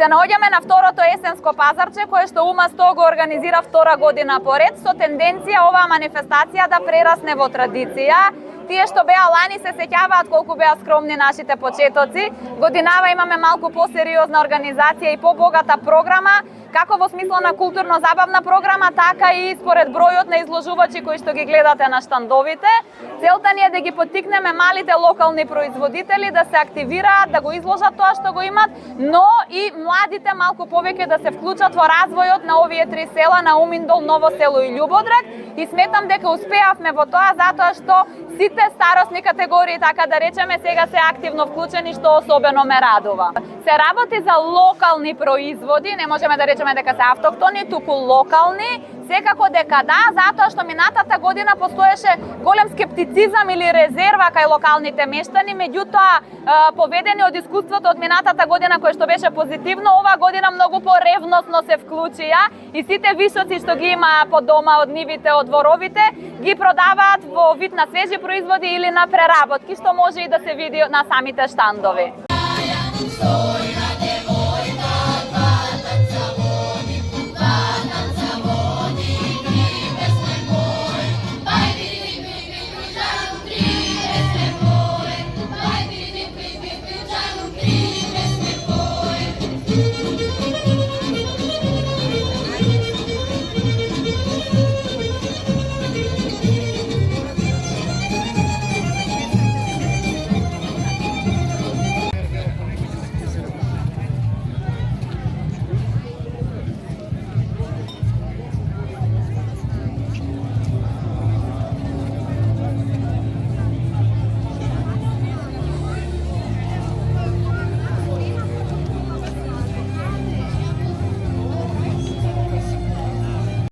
Се наоѓаме на второто есенско пазарче, кое што УМА-100 го организира втора година поред, со тенденција оваа манифестација да прерасне во традиција. Тие што беа лани се сеќаваат колку беа скромни нашите почетоци. Годинава имаме малку посериозна организација и побогата програма, како во смисло на културно-забавна програма, така и според бројот на изложувачи кои што ги гледате на штандовите. Целта ни е да ги поттикнеме малите локални производители да се активираат, да го изложат тоа што го имат, но и младите малку повеќе да се вклучат во развојот на овие три села, на Уминдол, Ново село и Љубодраг. И сметам дека успеавме во тоа затоа што сите старосни категории, така да речеме, сега се активно вклучени, што особено ме радува. Се работи за локални производи, не можеме да речеме дека се автохтони, туку локални. Секако дека да, затоа што минатата година постоеше голем скептицизам или резерва кај локалните мештани, меѓутоа поведени од искуството од минатата година кое што беше позитивно, оваа година многу поревносно се вклучија и сите вишоци што ги има по дома од нивите, од дворовите, ги продаваат во вид на свежи производи или на преработки, што може и да се види на самите штандови.